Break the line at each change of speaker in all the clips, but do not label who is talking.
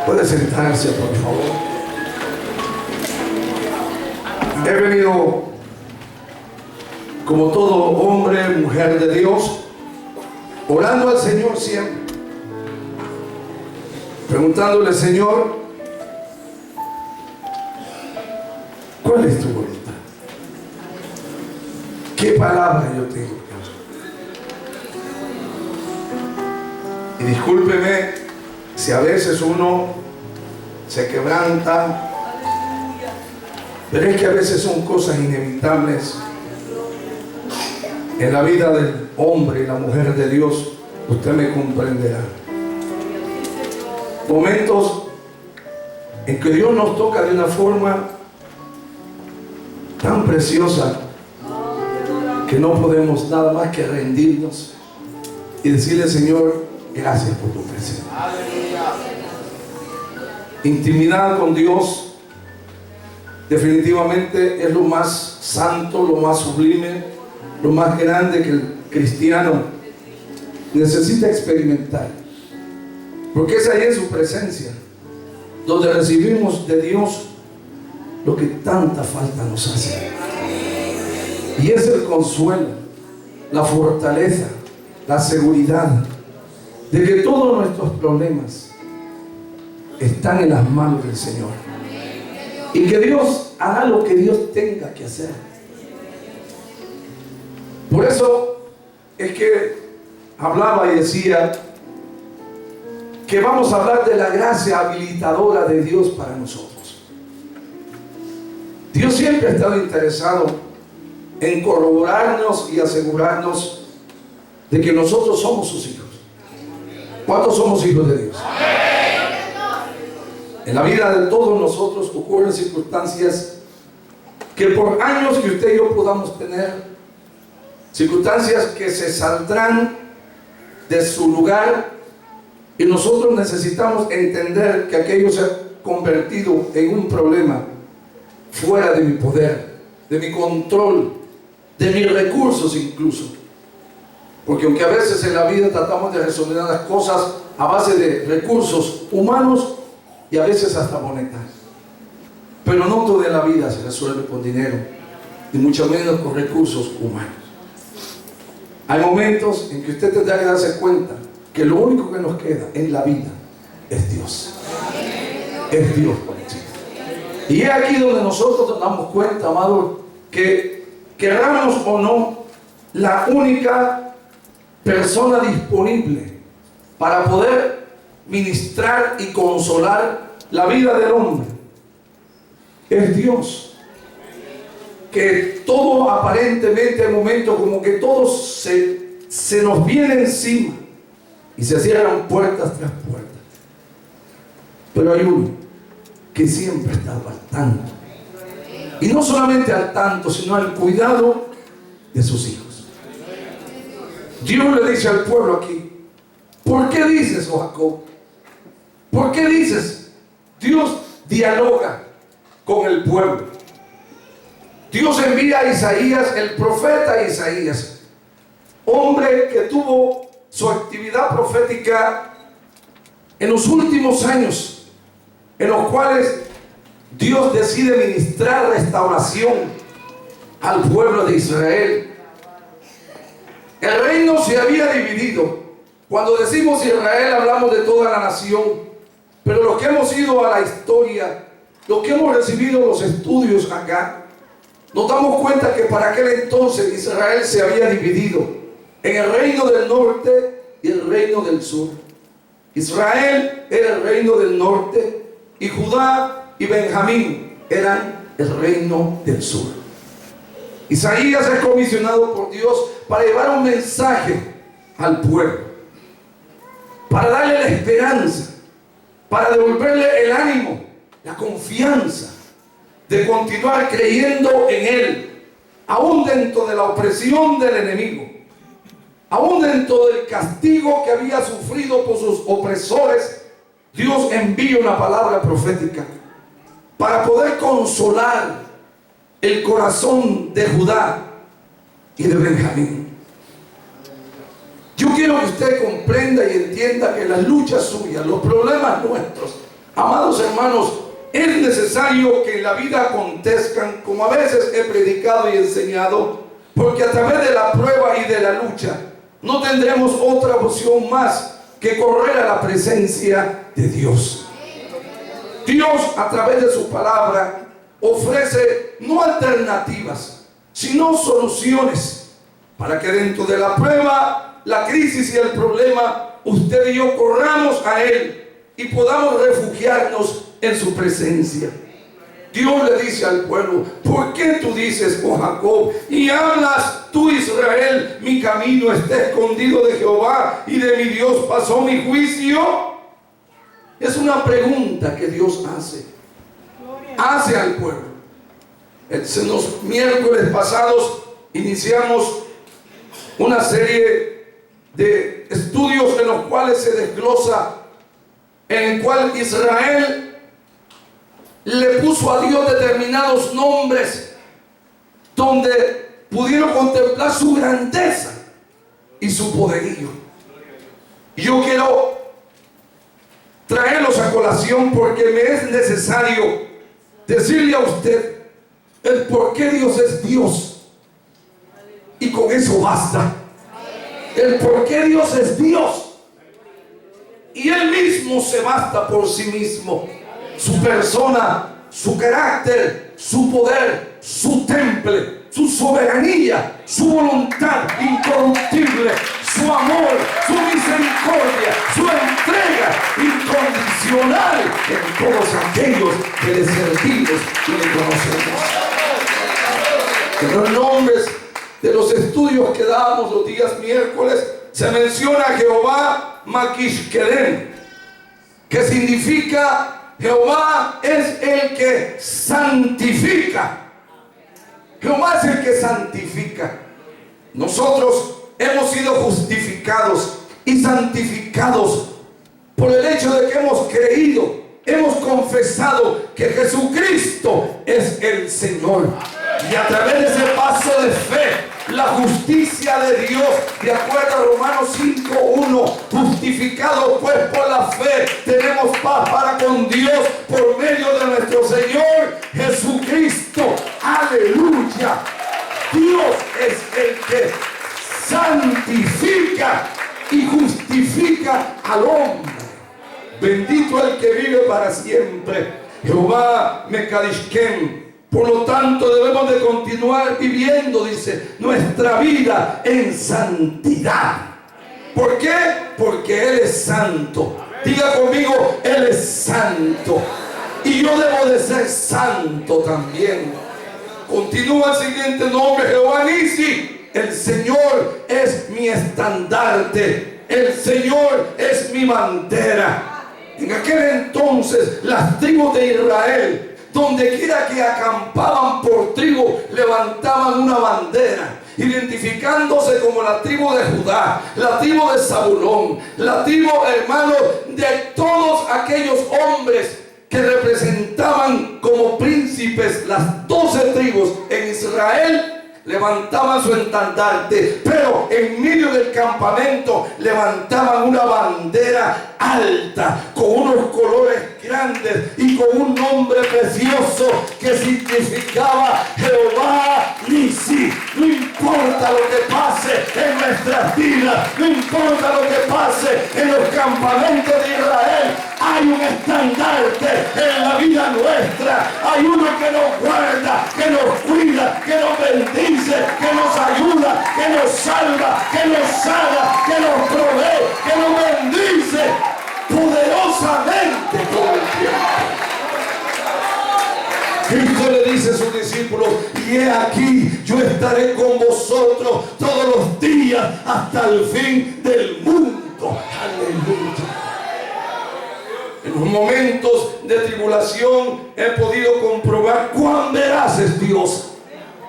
Puede sentarse, por favor. He venido, como todo hombre, mujer de Dios, orando al Señor siempre, preguntándole: Señor, ¿cuál es tu voluntad? ¿Qué palabra yo tengo? Y discúlpeme si a veces uno se quebranta, pero es que a veces son cosas inevitables en la vida del hombre y la mujer de Dios. Usted me comprenderá. Momentos en que Dios nos toca de una forma tan preciosa que no podemos nada más que rendirnos y decirle: Señor, gracias por tu presencia. Intimidad con Dios definitivamente es lo más santo, lo más sublime, lo más grande que el cristiano necesita experimentar, porque es ahí en su presencia donde recibimos de Dios lo que tanta falta nos hace, y es el consuelo, la fortaleza, la seguridad de que todos nuestros problemas están en las manos del Señor, y que Dios hará lo que Dios tenga que hacer. Por eso es que hablaba y decía que vamos a hablar de la gracia habilitadora de Dios para nosotros. Dios siempre ha estado interesado en corroborarnos y asegurarnos de que nosotros somos sus hijos. ¿Cuántos somos hijos de Dios? En la vida de todos nosotros ocurren circunstancias que por años que usted y yo podamos tener, circunstancias que se saldrán de su lugar, y nosotros necesitamos entender que aquello se ha convertido en un problema fuera de mi poder, de mi control, de mis recursos incluso. Porque aunque a veces en la vida tratamos de resolver las cosas a base de recursos humanos y a veces hasta monetarios, pero no toda la vida se resuelve con dinero, ni mucho menos con recursos humanos. Hay momentos en que usted tendrá que darse cuenta que lo único que nos queda en la vida es Dios. Es Dios, y es aquí donde nosotros nos damos cuenta, amados, que queramos o no, la única persona disponible para poder ministrar y consolar la vida del hombre es Dios. Que todo aparentemente, en momentos como que todo se nos viene encima y se cierran puertas tras puertas, pero hay uno que siempre está al tanto, y no solamente al tanto, sino al cuidado de sus hijos. Dios le dice al pueblo aquí: ¿por qué dices, oh Jacob? ¿Por qué dices? Dios dialoga con el pueblo. Dios envía a Isaías, el profeta Isaías, hombre que tuvo su actividad profética en los últimos años, en los cuales Dios decide ministrar restauración al pueblo de Israel. El reino se había dividido. Cuando decimos Israel, hablamos de toda la nación, pero los que hemos ido a la historia, los que hemos recibido los estudios acá, nos damos cuenta que para aquel entonces Israel se había dividido en el reino del norte y el reino del sur. Israel era el reino del norte, y Judá y Benjamín eran el reino del sur. Isaías es comisionado por Dios para llevar un mensaje al pueblo, para darle la esperanza, para devolverle el ánimo, la confianza de continuar creyendo en Él, aún dentro de la opresión del enemigo, aún dentro del castigo que había sufrido por sus opresores. Dios envía una palabra profética para poder consolar el corazón de Judá y de Benjamín. Yo quiero que usted comprenda y entienda que las luchas suyas, los problemas nuestros, Amados hermanos, es necesario que en la vida acontezcan, como a veces he predicado y enseñado, porque a través de la prueba y de la lucha no tendremos otra opción más que correr a la presencia de Dios. Dios, a través de su palabra, ofrece no alternativas, sino soluciones para que dentro de la prueba, la crisis y el problema, usted y yo corramos a Él y podamos refugiarnos en su presencia. Dios le dice al pueblo: ¿por qué tú dices, oh Jacob, y hablas tú, Israel, mi camino está escondido de Jehová y de mi Dios pasó mi juicio? Es una pregunta que Dios hace al pueblo. En los miércoles pasados iniciamos una serie de estudios en los cuales se desglosa, en el cual Israel le puso a Dios determinados nombres donde pudieron contemplar su grandeza y su poderío. Y yo quiero traerlos a colación porque me es necesario decirle a usted el por qué Dios es Dios, y con eso basta. El por qué Dios es Dios, y Él mismo se basta por sí mismo. Su persona, su carácter, su poder, su temple, su soberanía, su voluntad incorruptible, su amor, su misericordia, su entrega incondicional en todos aquellos que le servimos y le conocemos. En los nombres de los estudios que dábamos los días miércoles se menciona Jehová Maquishkedem, que significa Jehová es el que santifica. Jehová es el que santifica. Nosotros hemos sido justificados y santificados por el hecho de que hemos creído, hemos confesado que Jesucristo es el Señor. Y a través de ese paso de fe, la justicia de Dios, de acuerdo a Romanos 5:1, justificados pues por la fe, tenemos paz para con Dios por medio de nuestro Señor Jesucristo. Aleluya. Dios es el que santifica y justifica al hombre. Bendito el que vive para siempre. Jehová Mekadishkem. Por lo tanto debemos de continuar viviendo, dice, nuestra vida en santidad. ¿Por qué? Porque Él es santo. Diga conmigo: Él es santo. Y yo debo de ser santo también. Continúa el siguiente nombre: Jehová Nisi. El Señor es mi estandarte. El Señor es mi bandera. En aquel entonces las tribus de Israel, donde quiera que acampaban por tribu, levantaban una bandera, identificándose como la tribu de Judá, la tribu de Zabulón, la tribu, hermano, de todos aquellos hombres que representaban como príncipes las 12 tribus en Israel. Levantaban su estandarte, pero en medio del campamento levantaban una bandera alta con unos colores grandes y con un nombre precioso que significaba Jehová Nisi. No importa lo que pase en nuestras vidas, no importa lo que pase en los campamentos de Israel, hay un estandarte en la vida nuestra. Hay uno que nos guarda, que nos cuida, que nos bendice, que nos ayuda, que nos salva, que nos sana, que nos provee, que nos bendice poderosamente todo el tiempo. Cristo le dice a sus discípulos: y he aquí, yo estaré con vosotros todos los días hasta el fin del mundo. Aleluya. En los momentos de tribulación he podido comprobar cuán veraz es Dios,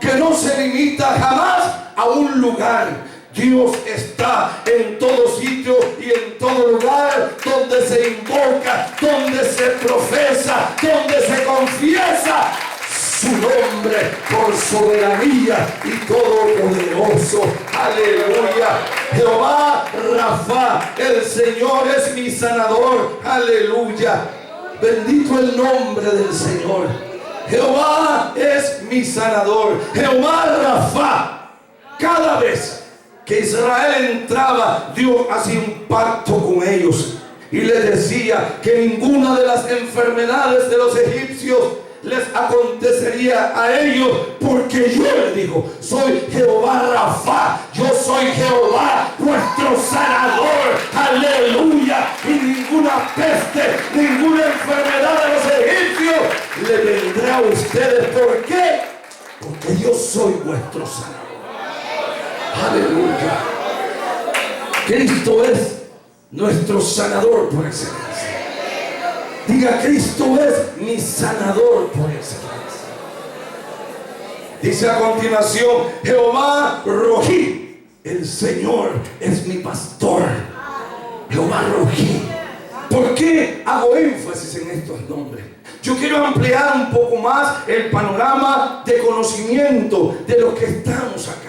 que no se limita jamás a un lugar. Dios está en todo sitio y en todo lugar donde se invoca, donde se profesa, donde se confiesa su nombre por soberanía y todopoderoso. Aleluya. Jehová Rafa, el Señor es mi sanador. Aleluya. Bendito el nombre del Señor. Jehová es mi sanador. Jehová Rafa. Cada vez que Israel entraba, Dios hacía un pacto con ellos y les decía que ninguna de las enfermedades de los egipcios les acontecería a ellos, porque yo, le digo, soy Jehová Rafa, yo soy Jehová vuestro sanador. Aleluya. Y ninguna peste, ninguna enfermedad de los egipcios le vendrá a ustedes. ¿Por qué? Porque yo soy vuestro sanador. Aleluya. Cristo es nuestro sanador por excelencia. Diga: Cristo es mi sanador por excelencia. Dice a continuación: Jehová Rohi, el Señor es mi pastor. Jehová Rohi. ¿Por qué hago énfasis en estos nombres? Yo quiero ampliar un poco más el panorama de conocimiento de los que estamos acá.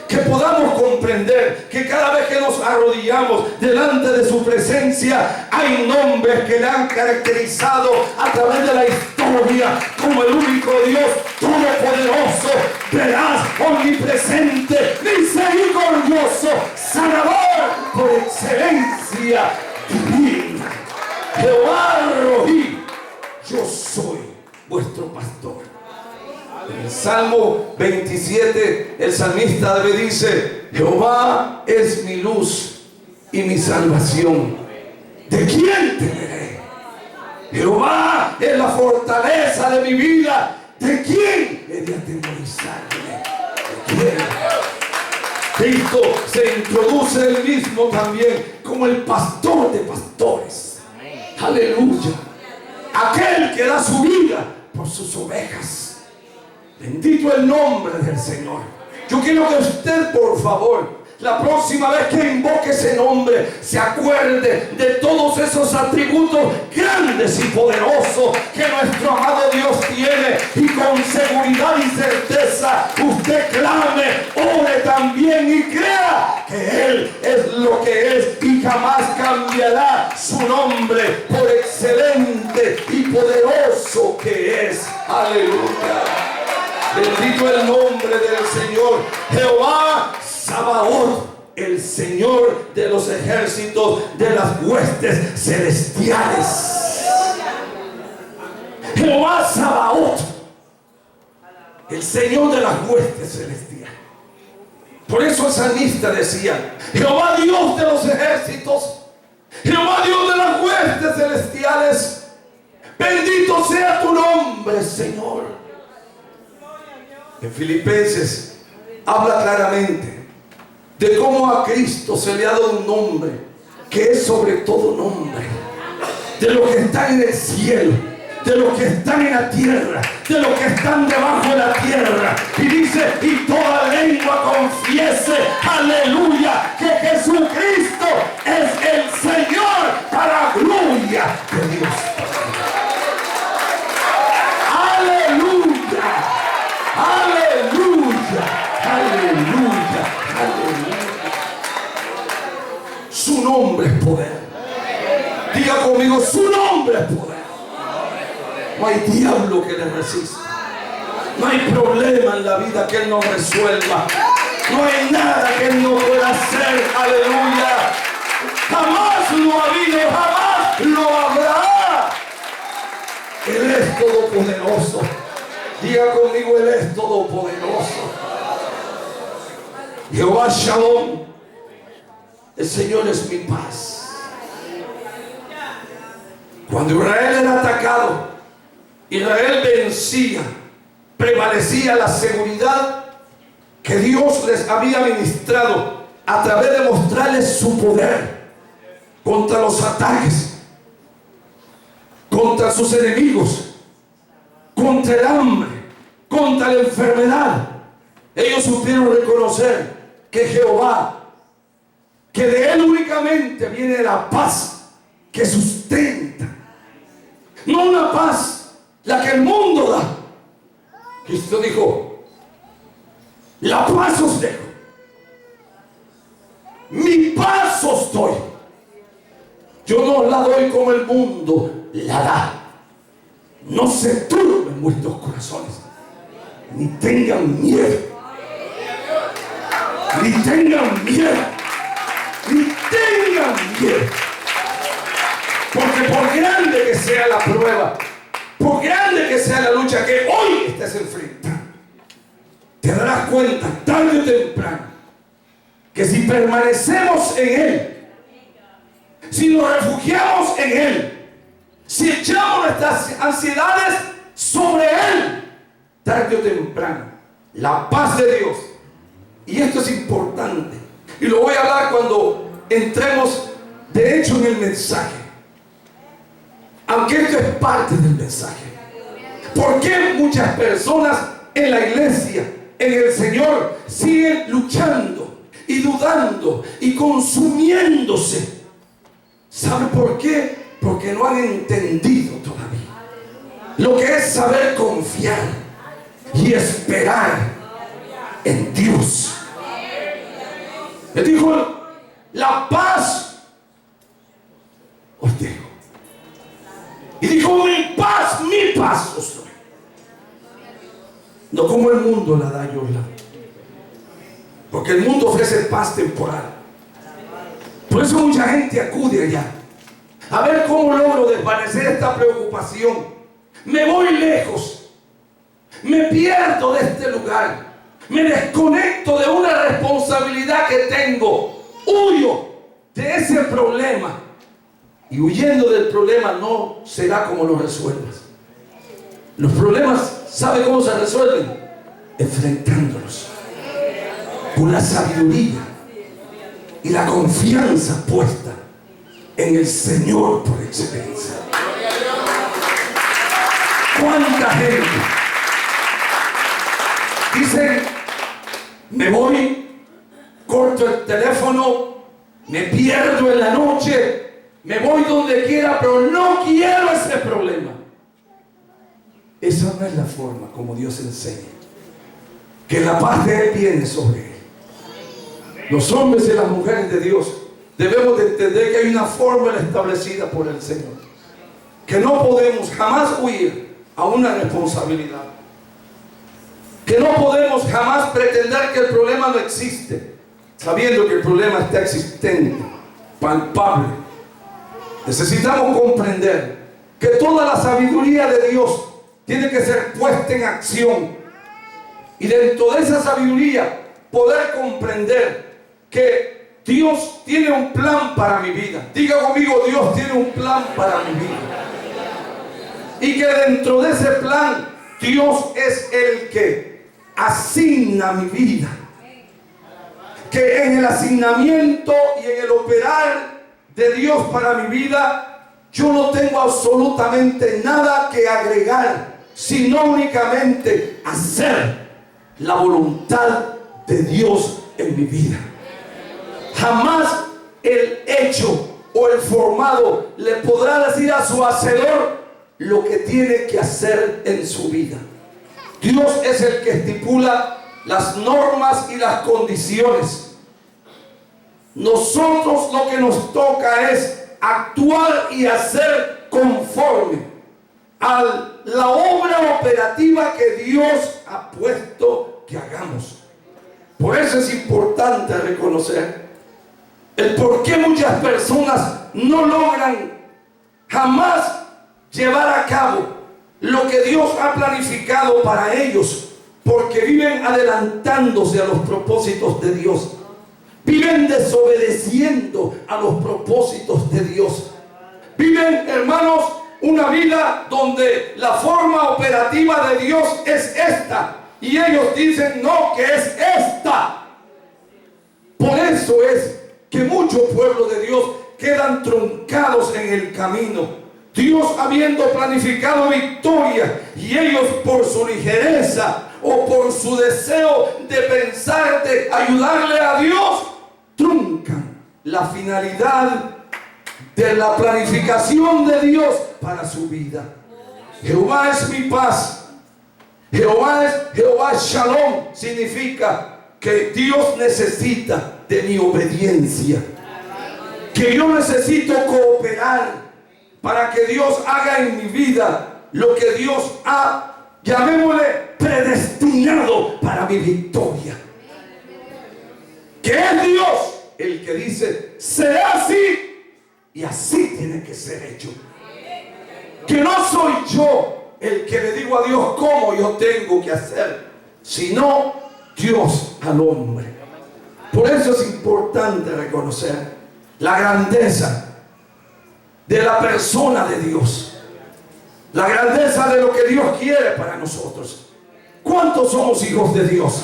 Que podamos comprender que cada vez que nos arrodillamos delante de su presencia, hay nombres que le han caracterizado a través de la historia como el único Dios todopoderoso, veraz, omnipresente, misericordioso, sanador por excelencia divina. Jehová Rohi, yo soy vuestro pastor. En el Salmo 27, el salmista David dice: Jehová es mi luz y mi salvación. ¿De quién temeré? Jehová es la fortaleza de mi vida. ¿De quién he de atemorizarme? ¿De quién? Cristo se introduce él mismo también como el pastor de pastores. Aleluya. Aquel que da su vida por sus ovejas. Bendito el nombre del Señor. Yo quiero que usted, por favor, la próxima vez que invoque ese nombre, se acuerde de todos esos atributos grandes y poderosos que nuestro amado Dios tiene, y con seguridad y certeza usted clame, ore también y crea que Él es lo que es y jamás cambiará su nombre por excelente y poderoso que es. Aleluya. Bendito el nombre del Señor. Jehová Sabaoth, el Señor de los ejércitos de las huestes celestiales. Jehová Sabaoth, el Señor de las huestes celestiales. Por eso el salmista decía: Jehová Dios de los ejércitos, Jehová Dios de las huestes celestiales, bendito sea tu nombre, Señor. En Filipenses habla claramente de cómo a Cristo se le ha dado un nombre que es sobre todo nombre, de los que están en el cielo, de los que están en la tierra, de los que están debajo de la tierra. Y dice: y toda lengua confiese, aleluya, que Jesucristo es el Señor, para gloria de Dios. Aleluya, aleluya, aleluya, aleluya. Su nombre es poder. Diga conmigo: su nombre es poder. No hay diablo que le resista. No hay problema en la vida que Él no resuelva. No hay nada que Él no pueda hacer. Aleluya. Jamás lo ha habido, jamás lo habrá. Él es todopoderoso. Diga conmigo: Él es todopoderoso. Jehová Shalom, el Señor es mi paz. Cuando Israel era atacado, Israel vencía, prevalecía la seguridad que Dios les había ministrado a través de mostrarles su poder contra los ataques, contra sus enemigos, contra el hambre, contra la enfermedad. Ellos supieron reconocer que Jehová, que de Él únicamente viene la paz que sustenta, no una paz la que el mundo da. Cristo dijo: la paz os dejo, mi paz os doy. Yo no la doy como el mundo la da. No se turben vuestros corazones, ni tengan miedo. Ni tengan miedo. Ni tengan miedo. Porque por grande que sea la prueba, por grande que sea la lucha que hoy estés enfrentando, te darás cuenta tarde o temprano que si permanecemos en Él, si nos refugiamos en Él, si echamos nuestras ansiedades sobre Él, tarde o temprano, la paz de Dios, y esto es importante, y lo voy a hablar cuando entremos de hecho en el mensaje, aunque esto es parte del mensaje. ¿Por qué muchas personas en la iglesia, en el Señor, siguen luchando y dudando y consumiéndose? ¿Sabe por qué? Porque no han entendido todavía lo que es saber confiar y esperar en Dios. Le dijo, la paz os dejo. Y dijo, mi paz os doy. No como el mundo la da, yo la doy. Porque el mundo ofrece paz temporal. Por eso mucha gente acude allá a ver cómo logro desvanecer esta preocupación. Me voy lejos, me pierdo de este lugar, me desconecto de una responsabilidad que tengo, huyo de ese problema, y huyendo del problema no será como lo resuelvas. Los problemas, ¿sabe cómo se resuelven? Enfrentándolos con la sabiduría y la confianza puesta en el Señor por excelencia. ¿Cuánta gente dicen, me voy, corto el teléfono, me pierdo en la noche, me voy donde quiera, pero no quiero ese problema? Esa no es la forma como Dios enseña que la paz de Él viene sobre Él. Los hombres y las mujeres de Dios debemos de entender que hay una fórmula establecida por el Señor, que no podemos jamás huir a una responsabilidad, que no podemos jamás pretender que el problema no existe, sabiendo que el problema está existente, palpable. Necesitamos comprender que toda la sabiduría de Dios tiene que ser puesta en acción, y dentro de esa sabiduría poder comprender que Dios tiene un plan para mi vida. Diga conmigo, Dios tiene un plan para mi vida. Y que dentro de ese plan, Dios es el que asigna mi vida. Que en el asignamiento y en el operar de Dios para mi vida, yo no tengo absolutamente nada que agregar, sino únicamente hacer la voluntad de Dios en mi vida. Jamás el hecho o el formado le podrá decir a su hacedor lo que tiene que hacer en su vida. Dios es el que estipula las normas y las condiciones. Nosotros lo que nos toca es actuar y hacer conforme a la obra operativa que Dios ha puesto que hagamos. Por eso es importante reconocer el por qué muchas personas no logran jamás llevar a cabo lo que Dios ha planificado para ellos, porque viven adelantándose a los propósitos de Dios, viven desobedeciendo a los propósitos de Dios, viven, hermanos, una vida donde la forma operativa de Dios es esta, y ellos dicen no, que es esta. Por eso es que muchos pueblos de Dios quedan truncados en el camino, Dios habiendo planificado victoria, y ellos por su ligereza o por su deseo de pensar de ayudarle a Dios, truncan la finalidad de la planificación de Dios para su vida. Jehová es mi paz. Jehová es Shalom. Significa que Dios necesita de mi obediencia. que yo necesito cooperar para que Dios haga en mi vida lo que Dios ha, llamémosle, predestinado para mi victoria. Que es Dios el que dice, será así, y así tiene que ser hecho. Que no soy yo el que le digo a Dios cómo yo tengo que hacer, sino Dios al hombre. Por eso es importante reconocer la grandeza de la persona de Dios, la grandeza de lo que Dios quiere para nosotros. ¿Cuántos somos hijos de Dios?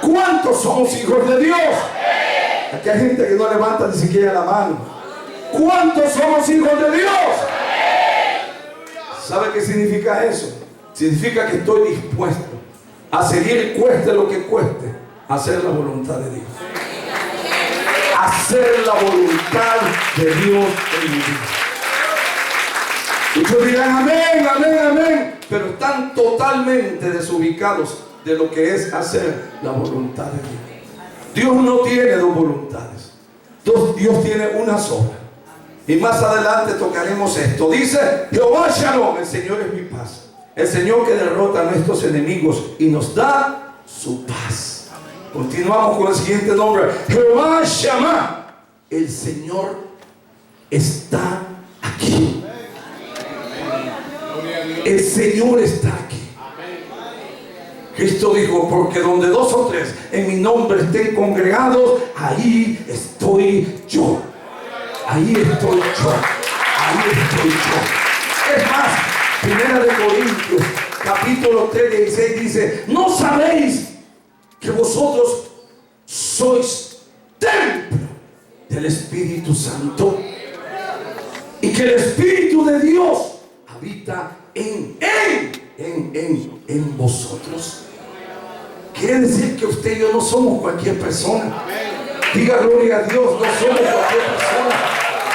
¿Cuántos somos hijos de Dios? Aquí hay gente que no levanta ni siquiera la mano. ¿Cuántos somos hijos de Dios? ¿Sabe qué significa eso? Significa que estoy dispuesto a seguir, cueste lo que cueste, a hacer la voluntad de Dios. Hacer la voluntad de Dios en mi vida. Muchos dirán amén, amén, amén, pero están totalmente desubicados de lo que es hacer la voluntad de Dios. Dios no tiene dos voluntades. Dios tiene una sola. Y más adelante tocaremos esto. Dice Jehová Shalom, el Señor es mi paz. El Señor que derrota a nuestros enemigos y nos da su paz. Continuamos con el siguiente nombre. Jehová Shammah, el Señor está aquí. El Señor está aquí. Cristo dijo, porque donde dos o tres en mi nombre estén congregados, ahí estoy yo. Ahí estoy yo. Ahí estoy yo. Es más, Primera de Corintios, capítulo 3, 16 dice, ¿no sabéis que vosotros sois templo del Espíritu Santo? Y que el Espíritu de Dios habita en vosotros. Quiere decir que usted y yo no somos cualquier persona. Diga gloria a Dios, no somos cualquier persona.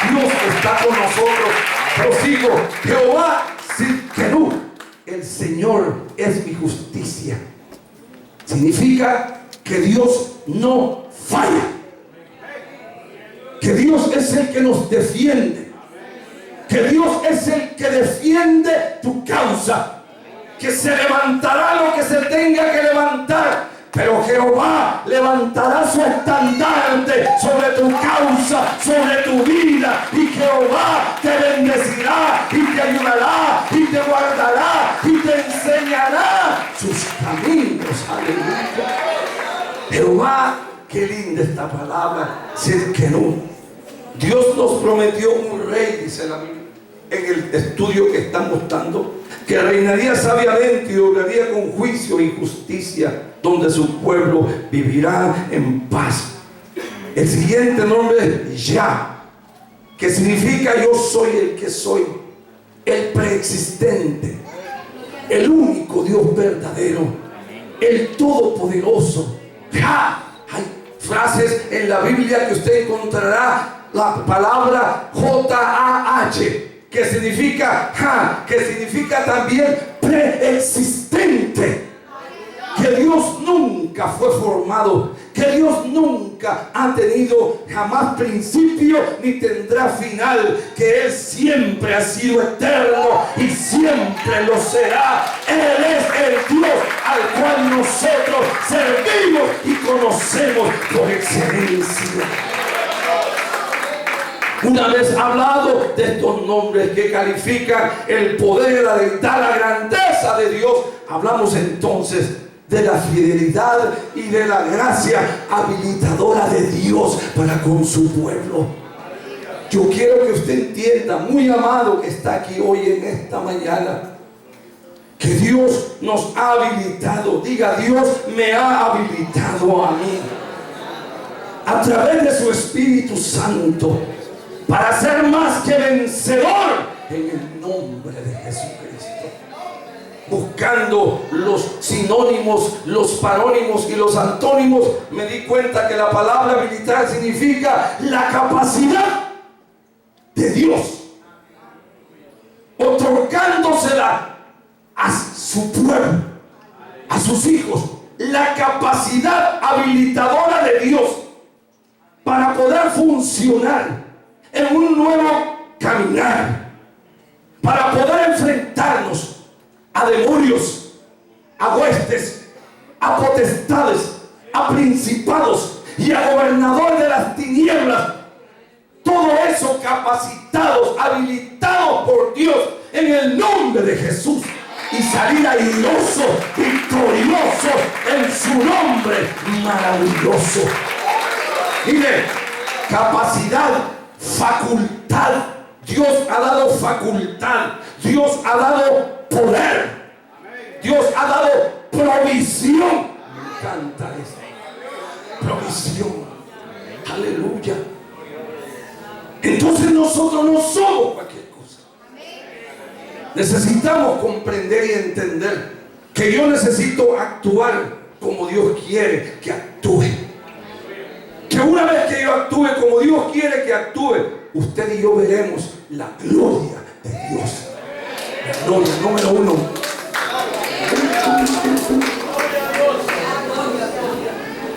Dios está con nosotros. Prosigo, Jehová Sidkenu, el Señor es mi justicia. Significa que Dios no falla. Que Dios es el que nos defiende. Que Dios es el que defiende tu causa. Que se levantará lo que se tenga que levantar, pero Jehová levantará su estandarte sobre tu causa, sobre tu vida, y Jehová te bendecirá y te ayudará y te guardará y te enseñará sus caminos. Aleluya. Jehová, qué linda esta palabra, Sidkenu. Dios nos prometió un rey, dice la Biblia, en el estudio que estamos dando, que reinaría sabiamente y obraría con juicio y justicia, donde su pueblo vivirá en paz. El siguiente nombre es Yah, que significa yo soy el que soy, el preexistente, el único Dios verdadero, el todopoderoso. Yah. Hay frases en la Biblia que usted encontrará la palabra J-A-H, que significa también preexistente. Que Dios nunca fue formado, que Dios nunca ha tenido jamás principio ni tendrá final, que Él siempre ha sido eterno y siempre lo será. Él es el Dios al cual nosotros servimos y conocemos por excelencia. Una vez hablado de estos nombres que califican el poder, la deidad, la grandeza de Dios, hablamos entonces de la fidelidad y de la gracia habilitadora de Dios para con su pueblo. Yo quiero que usted entienda, muy amado que está aquí hoy en esta mañana, que Dios nos ha habilitado. Diga, Dios me ha habilitado a mí a través de su Espíritu Santo, para ser más que vencedor en el nombre de Jesucristo. Buscando los sinónimos, los parónimos y los antónimos, me di cuenta que la palabra habilitar significa la capacidad de Dios, otorgándosela a su pueblo, a sus hijos, la capacidad habilitadora de Dios para poder funcionar en un nuevo caminar, para poder enfrentarnos a demonios, a huestes, a potestades, a principados y a gobernadores de las tinieblas. Todo eso capacitados, habilitados por Dios en el nombre de Jesús, y salir airoso, victorioso en su nombre maravilloso. Mire, capacidad, facultad. Dios ha dado facultad, Dios ha dado poder, Dios ha dado provisión. Me encanta esto, provisión. Aleluya. Entonces nosotros no somos cualquier cosa. Necesitamos comprender y entender que yo necesito actuar como Dios quiere que actúe. Que una vez que yo actúe como Dios quiere que actúe, usted y yo veremos la gloria de Dios. La gloria, número uno.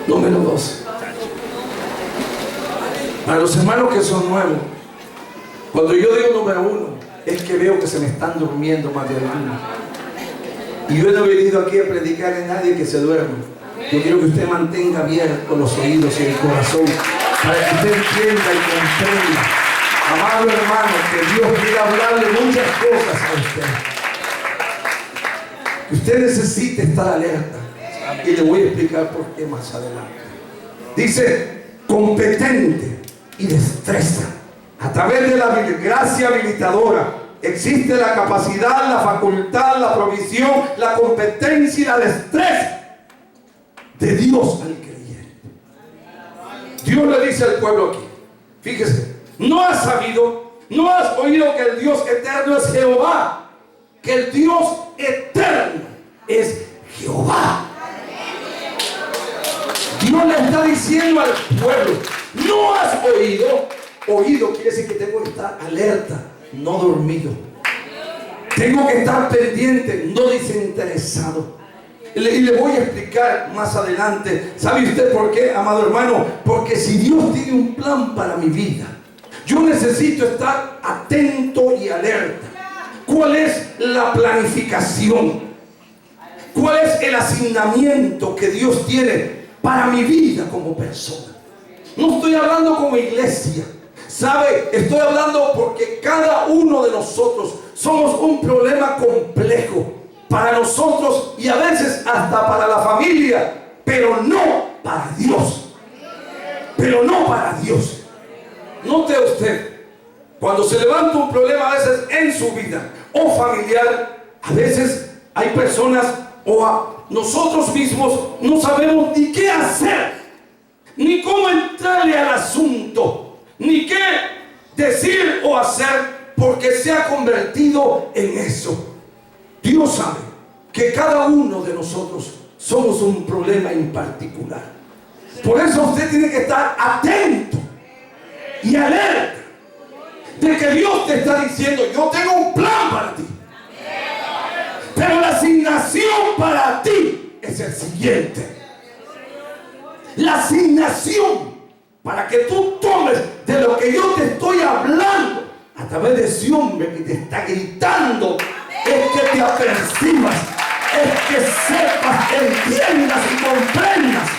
Número dos. Para los hermanos que son nuevos, cuando yo digo número uno, es que veo que se me están durmiendo más de algunos. Y yo no he venido aquí a predicar a nadie que se duerma. Yo quiero que usted mantenga abiertos los oídos y el corazón para que usted entienda y comprenda, amado hermano, que Dios quiere hablarle muchas cosas a usted. Usted necesita estar alerta. Y le voy a explicar por qué más adelante. Dice, competente y destreza. A través de la gracia habilitadora existe la capacidad, la facultad, la provisión, la competencia y la destreza de Dios al creyente. Dios le dice al pueblo aquí, fíjese, no has sabido, no has oído que el Dios eterno es Jehová, que el Dios eterno es Jehová. Dios le está diciendo al pueblo, no has oído. Oído quiere decir que tengo que estar alerta, no dormido. Tengo que estar pendiente, no desinteresado. Y le voy a explicar más adelante. ¿Sabe usted por qué, amado hermano? Porque si Dios tiene un plan para mi vida, yo necesito estar atento y alerta. ¿Cuál es la planificación? ¿Cuál es el asignamiento que Dios tiene para mi vida como persona? No estoy hablando como iglesia. ¿Sabe? Estoy hablando porque cada uno de nosotros somos un problema complejo para nosotros y a veces hasta para la familia, pero no para Dios. Pero no para Dios. Note usted, cuando se levanta un problema a veces en su vida o familiar, a veces hay personas o a nosotros mismos no sabemos ni qué hacer, ni cómo entrarle al asunto, ni qué decir o hacer, porque se ha convertido en eso. Dios sabe que cada uno de nosotros somos un problema en particular. Por eso usted tiene que estar atento y alerta de que Dios te está diciendo, yo tengo un plan para ti, pero la asignación para ti es el siguiente. La asignación para que tú tomes de lo que yo te estoy hablando a través de ese hombre que te está gritando, es que te apercibas, es que sepas, entiendas y comprendas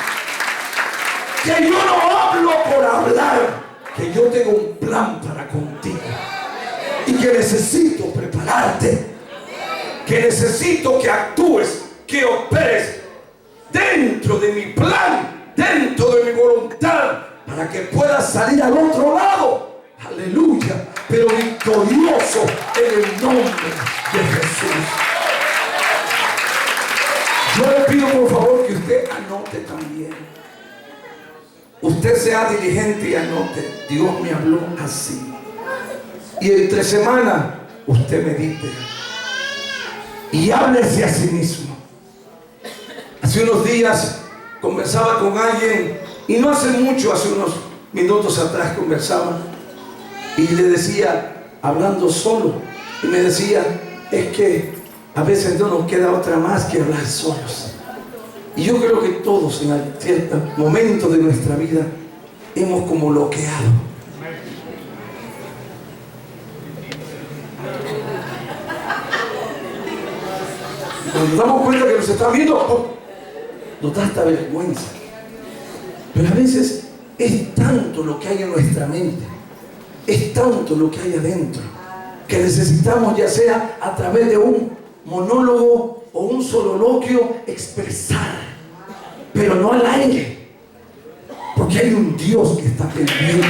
que yo no hablo por hablar, que yo tengo un plan para contigo y que necesito prepararte, que necesito que actúes, que operes dentro de mi plan, dentro de mi voluntad, para que puedas salir al otro lado, aleluya, pero victorioso en el nombre de Jesús. Yo le pido por favor que usted anote también. Usted sea diligente y anote. Dios me habló así. Y entre semana usted medite y háblese a sí mismo. Hace unos días conversaba con alguien, y no hace mucho, hace unos minutos atrás conversaba, y le decía, hablando solo, y me decía, es que a veces no nos queda otra más que hablar solos. Y yo creo que todos en cierto momento de nuestra vida hemos como bloqueado. Cuando nos damos cuenta que nos están viendo, nos da esta vergüenza. Pero a veces es tanto lo que hay en nuestra mente, es tanto lo que hay adentro, que necesitamos, ya sea a través de un monólogo o un soliloquio, expresar, pero no al aire, porque hay un Dios que está pendiente.